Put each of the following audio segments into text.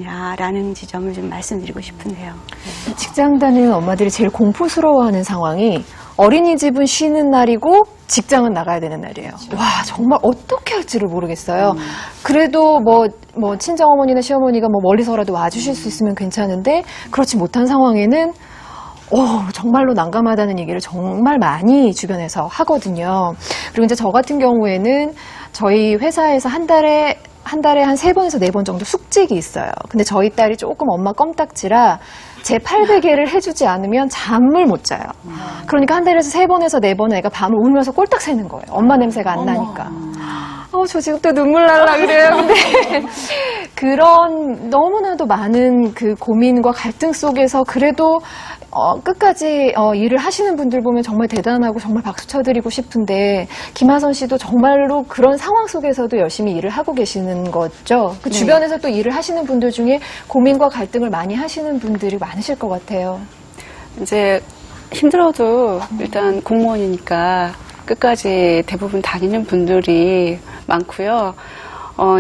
거냐라는 지점을 좀 말씀드리고 싶은데요. 직장 다니는 엄마들이 제일 공포스러워하는 상황이 어린이집은 쉬는 날이고 직장은 나가야 되는 날이에요. 와, 정말 어떻게 할지를 모르겠어요. 그래도 뭐 친정어머니나 시어머니가 뭐 멀리서라도 와주실 수 있으면 괜찮은데 그렇지 못한 상황에는 정말로 난감하다는 얘기를 정말 많이 주변에서 하거든요. 그리고 이제 저 같은 경우에는 저희 회사에서 한 달에 한 3번에서 4번 정도 숙직이 있어요. 근데 저희 딸이 조금 엄마 껌딱지라 제 800개를 해주지 않으면 잠을 못 자요. 그러니까 한 달에서 3번에서 4번은 애가 밤을 울면서 꼴딱 새는 거예요. 엄마 냄새가 안 나니까. 저 지금 또 눈물 날라 그래요. 근데 그런 너무나도 많은 그 고민과 갈등 속에서 그래도 끝까지 일을 하시는 분들 보면 정말 대단하고 정말 박수 쳐드리고 싶은데 김하선 씨도 정말로 그런 상황 속에서도 열심히 일을 하고 계시는 거죠. 그 주변에서 또 일을 하시는 분들 중에 고민과 갈등을 많이 하시는 분들이 많으실 것 같아요. 이제 힘들어도 일단 공무원이니까 끝까지 대부분 다니는 분들이 많고요.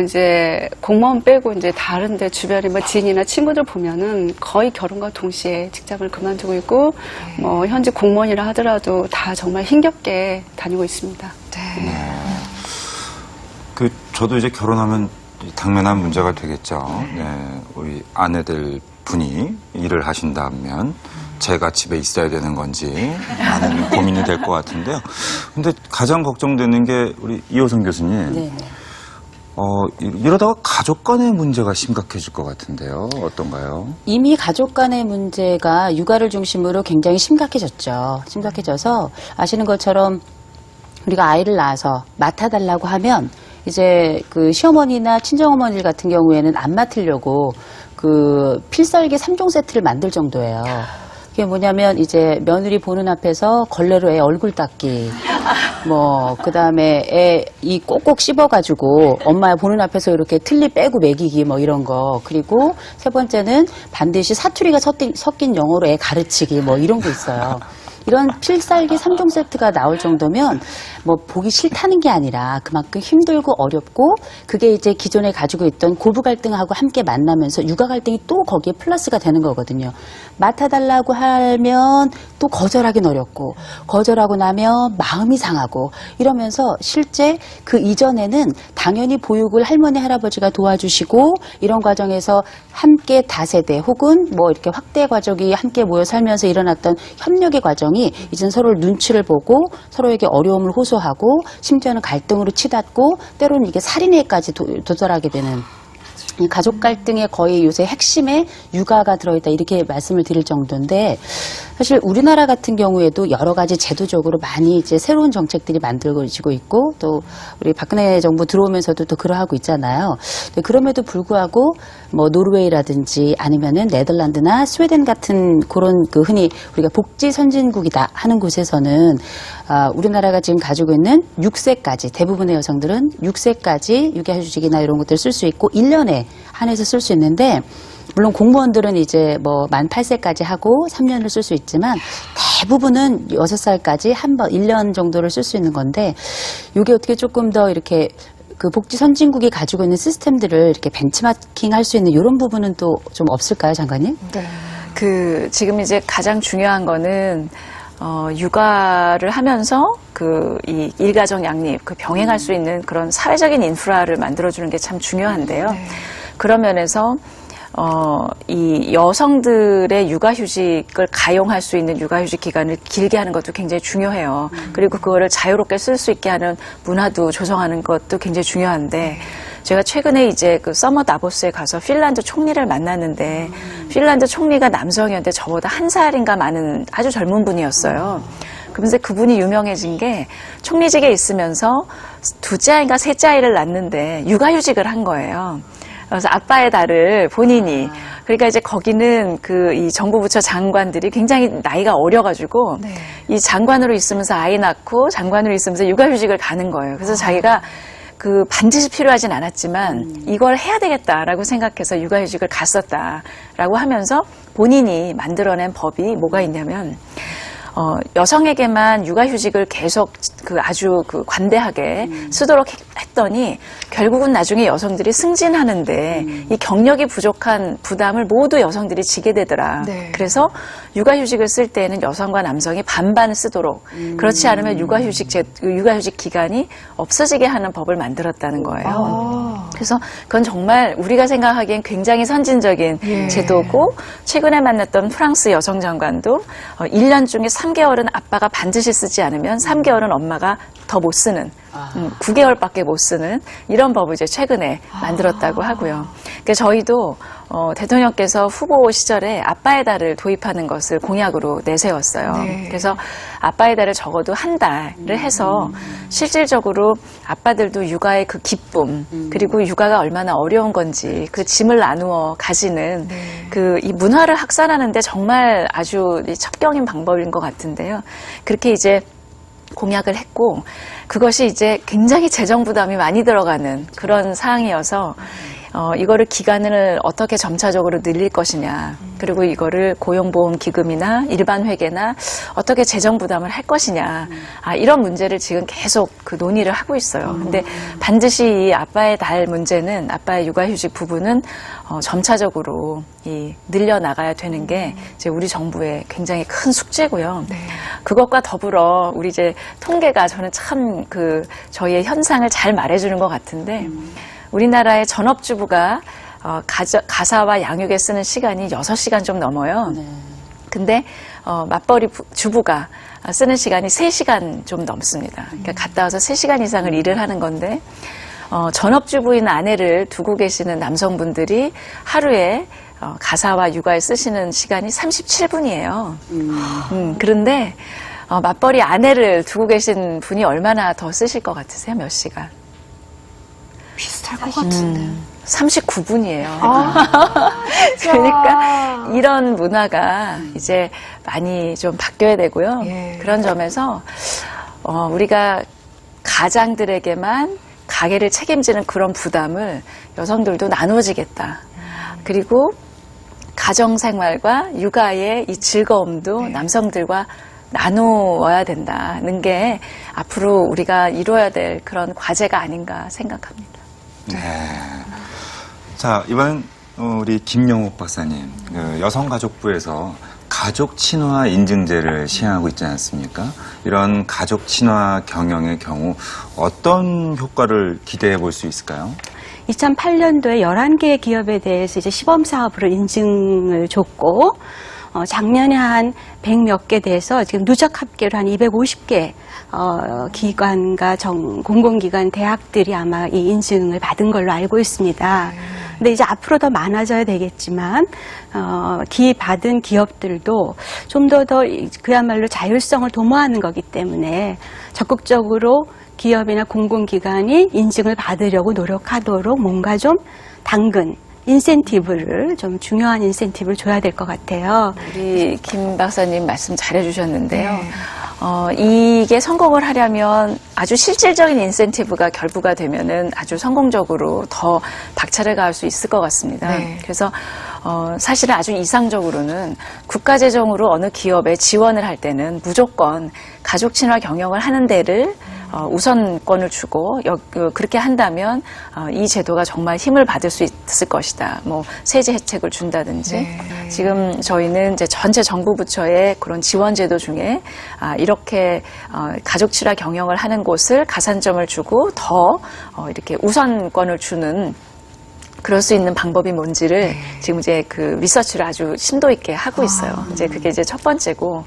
이제 공무원 빼고 이제 다른데 주변에 뭐 지인이나 친구들 보면은 거의 결혼과 동시에 직장을 그만두고 있고 뭐 현재 공무원이라 하더라도 다 정말 힘겹게 다니고 있습니다. 저도 이제 결혼하면 당면한 문제가 되겠죠. 네, 우리 아내들 분이 일을 하신다면 제가 집에 있어야 되는 건지 많은 고민이 될 것 같은데요. 근데 가장 걱정되는 게 우리 이호선 교수님. 네. 이러다가 가족 간의 문제가 심각해질 것 같은데요. 어떤가요? 이미 가족 간의 문제가 육아를 중심으로 굉장히 심각해졌죠. 심각해져서 아시는 것처럼 우리가 아이를 낳아서 맡아달라고 하면 이제 그 시어머니나 친정어머니 같은 경우에는 안 맡으려고 그 필살기 3종 세트를 만들 정도예요. 그게 뭐냐면 이제 며느리 보는 앞에서 걸레로 애 얼굴 닦기, 그 다음에 애 이 꼭꼭 씹어가지고 엄마 보는 앞에서 이렇게 틀니 빼고 먹이기 이런 거. 그리고 세 번째는 반드시 사투리가 섞인 영어로 애 가르치기 이런 게 있어요. 이런 필살기 3종 세트가 나올 정도면 보기 싫다는 게 아니라 그만큼 힘들고 어렵고 그게 이제 기존에 가지고 있던 고부 갈등하고 함께 만나면서 육아 갈등이 또 거기에 플러스가 되는 거거든요. 맡아달라고 하면 또 거절하긴 어렵고 거절하고 나면 마음이 상하고 이러면서 실제 그 이전에는 당연히 보육을 할머니 할아버지가 도와주시고 이런 과정에서 함께 다세대 혹은 이렇게 확대 가족이 함께 모여 살면서 일어났던 협력의 과정이 이젠 서로를 눈치를 보고 서로에게 어려움을 호소하고 심지어는 갈등으로 치닫고 때로는 이게 살인에까지 도달하게 되는 이 가족 갈등의 거의 요새 핵심에 육아가 들어있다 이렇게 말씀을 드릴 정도인데 사실 우리나라 같은 경우에도 여러 가지 제도적으로 많이 이제 새로운 정책들이 만들어지고 있고 또 우리 박근혜 정부 들어오면서도 또 그러하고 있잖아요. 그럼에도 불구하고 노르웨이라든지 아니면은 네덜란드나 스웨덴 같은 그런 그 흔히 우리가 복지 선진국이다 하는 곳에서는 우리나라가 지금 가지고 있는 6세까지 대부분의 여성들은 6세까지 육아휴직이나 이런 것들을 쓸 수 있고 1년에 한해서 쓸 수 있는데 물론 공무원들은 이제 만 8세까지 하고 3년을 쓸 수 있지만 대부분은 6살까지 한 번 1년 정도를 쓸 수 있는 건데 이게 어떻게 조금 더 이렇게 그 복지 선진국이 가지고 있는 시스템들을 이렇게 벤치마킹 할 수 있는 이런 부분은 또 좀 없을까요, 장관님? 네. 지금 이제 가장 중요한 거는 육아를 하면서 이 일가정 양립, 병행할 수 있는 그런 사회적인 인프라를 만들어주는 게 참 중요한데요. 그런 면에서 이 여성들의 육아휴직을 가용할 수 있는 육아휴직 기간을 길게 하는 것도 굉장히 중요해요. 그리고 그거를 자유롭게 쓸 수 있게 하는 문화도 조성하는 것도 굉장히 중요한데 제가 최근에 이제 그 서머 다보스에 가서 핀란드 총리를 만났는데 핀란드 총리가 남성이었는데 저보다 1살인가 많은 아주 젊은 분이었어요. 그러면서 그분이 유명해진 게 총리직에 있으면서 2째 아이인가 3째 아이를 낳는데 육아휴직을 한 거예요. 그래서 아빠의 달을 본인이 그러니까 이제 거기는 이 정부 부처 장관들이 굉장히 나이가 어려가지고 이 장관으로 있으면서 아이 낳고 장관으로 있으면서 육아휴직을 가는 거예요. 그래서 자기가 반드시 필요하진 않았지만 이걸 해야 되겠다라고 생각해서 육아휴직을 갔었다라고 하면서 본인이 만들어낸 법이 뭐가 있냐면 여성에게만 육아휴직을 계속 아주 관대하게 쓰도록 했더니 결국은 나중에 여성들이 승진하는데 이 경력이 부족한 부담을 모두 여성들이 지게 되더라. 네. 그래서 육아휴직을 쓸 때에는 여성과 남성이 반반 쓰도록 그렇지 않으면 육아휴직 기간이 없어지게 하는 법을 만들었다는 거예요. 그래서 그건 정말 우리가 생각하기엔 굉장히 선진적인 예. 제도고 최근에 만났던 프랑스 여성 장관도 1년 중에 3개월은 아빠가 반드시 쓰지 않으면 3개월은 엄마가 더 못 쓰는 9개월밖에 못 쓰는 이런 법을 이제 최근에 만들었다고 하고요. 그러니까 저희도 대통령께서 후보 시절에 아빠의 달을 도입하는 것을 공약으로 내세웠어요. 네. 그래서 아빠의 달을 적어도 한 달을 해서 실질적으로 아빠들도 육아의 그 기쁨 그리고 육아가 얼마나 어려운 건지 그 짐을 나누어 가지는 이 문화를 확산하는데 정말 아주 첩경인 방법인 것 같은데요. 그렇게 이제 공약을 했고 그것이 이제 굉장히 재정 부담이 많이 들어가는 그런 사항이어서 이거를 기간을 어떻게 점차적으로 늘릴 것이냐 그리고 이거를 고용보험기금이나 일반 회계나 어떻게 재정 부담을 할 것이냐 이런 문제를 지금 계속 논의를 하고 있어요. 근데 반드시 이 아빠의 달 문제는 아빠의 육아휴직 부분은 점차적으로 늘려나가야 되는 게 이제 우리 정부의 굉장히 큰 숙제고요. 네. 그것과 더불어 우리 이제 통계가 저는 참 저희의 현상을 잘 말해주는 것 같은데 우리나라의 전업주부가 가사와 양육에 쓰는 시간이 6시간 좀 넘어요. 근데 맞벌이 주부가 쓰는 시간이 3시간 좀 넘습니다. 그러니까 갔다 와서 3시간 이상을 일을 하는 건데 전업주부인 아내를 두고 계시는 남성분들이 하루에 가사와 육아에 쓰시는 시간이 37분이에요. 그런데 맞벌이 아내를 두고 계신 분이 얼마나 더 쓰실 것 같으세요? 몇 시간? 비슷할 것 같은데. 39분이에요. 진짜. 그러니까 이런 문화가 이제 많이 좀 바뀌어야 되고요. 예. 그런 점에서 우리가 가장들에게만 가게를 책임지는 그런 부담을 여성들도 나누어지겠다. 그리고 가정생활과 육아의 이 즐거움도 남성들과 나누어야 된다는 게 앞으로 우리가 이루어야 될 그런 과제가 아닌가 생각합니다. 네. 자, 이번엔 우리 김영옥 박사님, 여성가족부에서 가족 친화 인증제를 시행하고 있지 않습니까? 이런 가족 친화 경영의 경우 어떤 효과를 기대해 볼 수 있을까요? 2008년도에 11개의 기업에 대해서 이제 시범사업으로 인증을 줬고, 작년에 한 100몇 개 돼서 지금 누적 합계로 한 250개 기관과 공공기관, 대학들이 아마 이 인증을 받은 걸로 알고 있습니다. 근데 이제 앞으로 더 많아져야 되겠지만, 받은 기업들도 좀 더 그야말로 자율성을 도모하는 거기 때문에 적극적으로 기업이나 공공기관이 인증을 받으려고 노력하도록 뭔가 좀 당근, 인센티브를 좀 중요한 인센티브를 줘야 될 것 같아요. 우리 김 박사님 말씀 잘해주셨는데요. 이게 성공을 하려면 아주 실질적인 인센티브가 결부가 되면은 아주 성공적으로 더 박차를 가할 수 있을 것 같습니다. 네. 그래서 사실은 아주 이상적으로는 국가 재정으로 어느 기업에 지원을 할 때는 무조건 가족 친화 경영을 하는 데를 우선권을 주고 그렇게 한다면 이 제도가 정말 힘을 받을 수 있을 것이다. 뭐 세제 혜택을 준다든지 네. 지금 저희는 이제 전체 정부 부처의 그런 지원 제도 중에 이렇게 가족 친화 경영을 하는 곳을 가산점을 주고 더 이렇게 우선권을 주는 그럴 수 있는 방법이 뭔지를 지금 이제 리서치를 아주 심도 있게 하고 있어요. 이제 그게 이제 첫 번째고.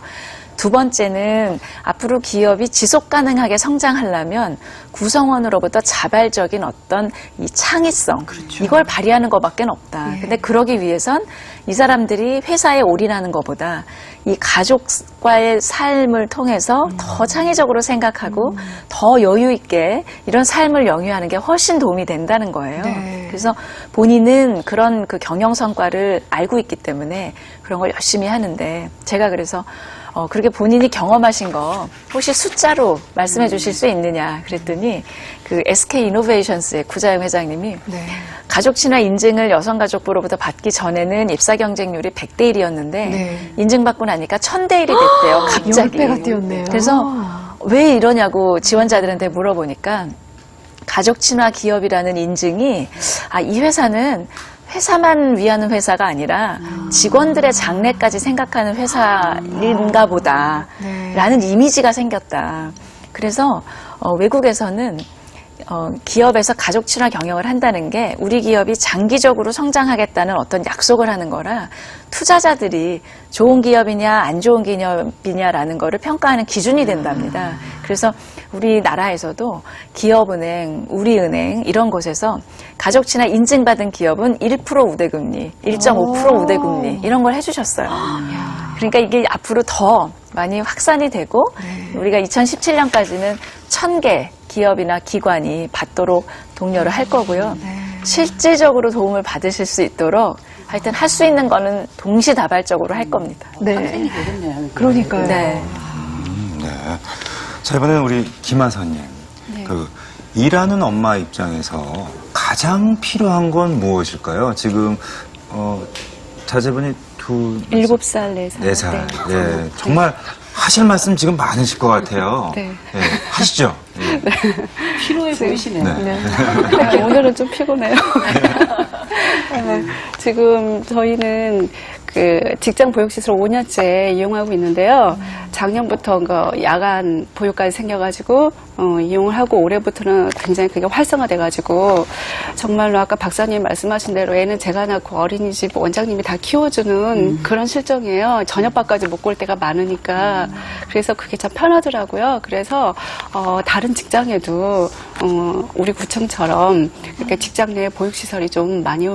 두 번째는 앞으로 기업이 지속 가능하게 성장하려면 구성원으로부터 자발적인 어떤 이 창의성 이걸 발휘하는 것밖에 없다. 근데 그러기 위해선 이 사람들이 회사에 올인하는 것보다 이 가족과의 삶을 통해서 더 창의적으로 생각하고 더 여유 있게 이런 삶을 영위하는 게 훨씬 도움이 된다는 거예요. 네. 그래서 본인은 그런 경영 성과를 알고 있기 때문에 그런 걸 열심히 하는데 제가 그래서 그렇게 본인이 경험하신 거 혹시 숫자로 말씀해 주실 수 있느냐 그랬더니 그 SK 이노베이션스의 구자영 회장님이 네. 가족 친화 인증을 여성가족부로부터 받기 전에는 입사 경쟁률이 100대 1이었는데 네. 인증받고 나니까 1000대 1이 됐대요. 갑자기. 10배가 뛰었네요. 그래서 왜 이러냐고 지원자들한테 물어보니까 가족 친화 기업이라는 인증이 이 회사는 회사만 위하는 회사가 아니라 직원들의 장래까지 생각하는 회사인가 보다 라는 이미지가 생겼다. 그래서 외국에서는 기업에서 가족 친화 경영을 한다는 게 우리 기업이 장기적으로 성장하겠다는 어떤 약속을 하는 거라 투자자들이 좋은 기업이냐 안 좋은 기업이냐라는 거를 평가하는 기준이 된답니다. 그래서 우리나라에서도 기업은행, 우리은행 이런 곳에서 가족 친화 인증받은 기업은 1% 우대금리, 1.5% 우대금리 이런 걸 해주셨어요. 그러니까 이게 앞으로 더 많이 확산이 되고 우리가 2017년까지는 1000개 기업이나 기관이 받도록 독려를 할 거고요. 실질적으로 도움을 받으실 수 있도록 하여튼 할 수 있는 거는 동시다발적으로 할 겁니다. 네. 그러니까요. 네. 네. 자, 이번에는 우리 김하선님. 그 일하는 엄마 입장에서 가장 필요한 건 무엇일까요? 지금 자제분이 7살, 4살. 4살. 예. 정말 하실 말씀 지금 많으실 것 같아요. 네. 예. 하시죠. 예. 피로해 보이시네요. 네. 오늘은 좀 피곤해요. 지금 저희는 그 직장 보육시설 5년째 이용하고 있는데요. 작년부터 야간 보육까지 생겨가지고 이용을 하고 올해부터는 굉장히 그게 활성화돼가지고 정말로 아까 박사님 말씀하신 대로 애는 제가 낳고 어린이집 원장님이 다 키워주는 그런 실정이에요. 저녁밥까지 못 볼 때가 많으니까 그래서 그게 참 편하더라고요. 그래서 다른 직장에도 우리 구청처럼 이렇게 직장 내 보육시설이 좀 많이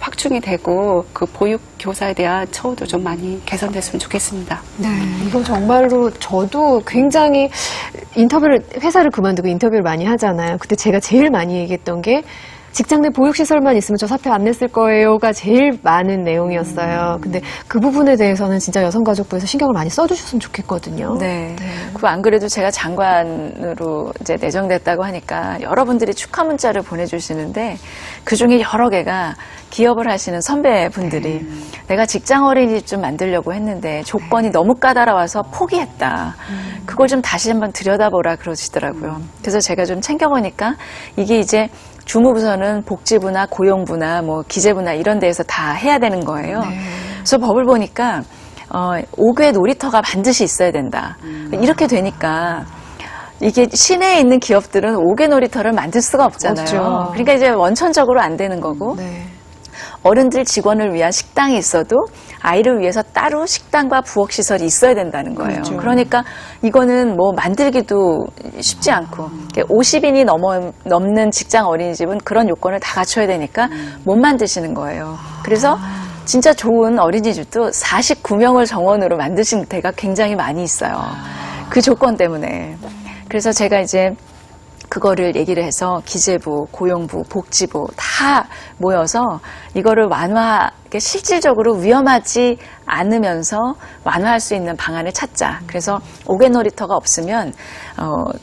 확충이 되고 그 보육 교사에 대한 처우도 좀 많이 개선됐으면 좋겠습니다. 네, 이거 정말로 저도 굉장히 회사를 그만두고 인터뷰를 많이 하잖아요. 그때 제가 제일 많이 얘기했던 게 직장 내 보육시설만 있으면 저 사표 안 냈을 거예요가 제일 많은 내용이었어요. 근데 그 부분에 대해서는 진짜 여성가족부에서 신경을 많이 써주셨으면 좋겠거든요. 네. 그 안 그래도 제가 장관으로 이제 내정됐다고 하니까 여러분들이 축하 문자를 보내주시는데 그 중에 여러 개가 기업을 하시는 선배분들이 내가 직장 어린이집 좀 만들려고 했는데 조건이 너무 까다로워서 포기했다. 그걸 좀 다시 한번 들여다보라 그러시더라고요. 그래서 제가 좀 챙겨보니까 이게 이제 주무부서는 복지부나 고용부나 뭐 기재부나 이런 데에서 다 해야 되는 거예요. 그래서 법을 보니까 5개 놀이터가 반드시 있어야 된다. 이렇게 되니까 이게 시내에 있는 기업들은 5개 놀이터를 만들 수가 없잖아요. 없죠. 그러니까 이제 원천적으로 안 되는 거고 네. 어른들 직원을 위한 식당이 있어도 아이를 위해서 따로 식당과 부엌시설이 있어야 된다는 거예요. 그렇죠. 그러니까 이거는 뭐 만들기도 쉽지 않고 50인이 넘는 직장 어린이집은 그런 요건을 다 갖춰야 되니까 못 만드시는 거예요. 그래서 진짜 좋은 어린이집도 49명을 정원으로 만드신 데가 굉장히 많이 있어요. 그 조건 때문에. 그래서 제가 이제 그거를 얘기를 해서 기재부, 고용부, 복지부 다 모여서 이거를 실질적으로 위험하지 않으면서 완화할 수 있는 방안을 찾자. 그래서 5개 놀이터가 없으면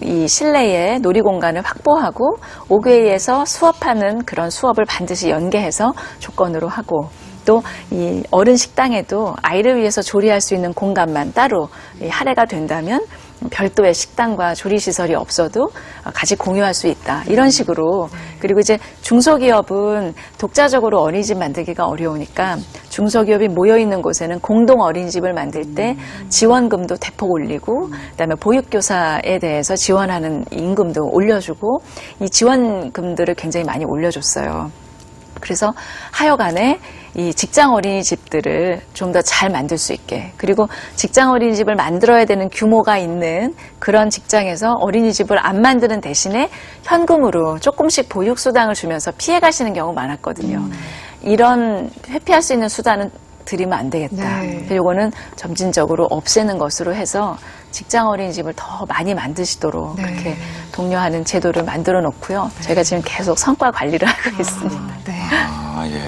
이 실내에 놀이공간을 확보하고 5개에서 수업하는 그런 수업을 반드시 연계해서 조건으로 하고 또 이 어른 식당에도 아이를 위해서 조리할 수 있는 공간만 따로 할애가 된다면 별도의 식당과 조리시설이 없어도 같이 공유할 수 있다. 이런 식으로. 그리고 이제 중소기업은 독자적으로 어린이집 만들기가 어려우니까 중소기업이 모여있는 곳에는 공동 어린이집을 만들 때 지원금도 대폭 올리고 그다음에 보육교사에 대해서 지원하는 임금도 올려주고 이 지원금들을 굉장히 많이 올려줬어요. 그래서 하여간에 이 직장 어린이집들을 좀 더 잘 만들 수 있게 그리고 직장 어린이집을 만들어야 되는 규모가 있는 그런 직장에서 어린이집을 안 만드는 대신에 현금으로 조금씩 보육수당을 주면서 피해 가시는 경우 많았거든요. 이런 회피할 수 있는 수단은 드리면 안 되겠다. 네. 이거는 점진적으로 없애는 것으로 해서 직장 어린이집을 더 많이 만드시도록 네. 그렇게 독려하는 제도를 만들어 놓고요. 저희가 지금 계속 성과 관리를 하고 있습니다. 네. 아, 예.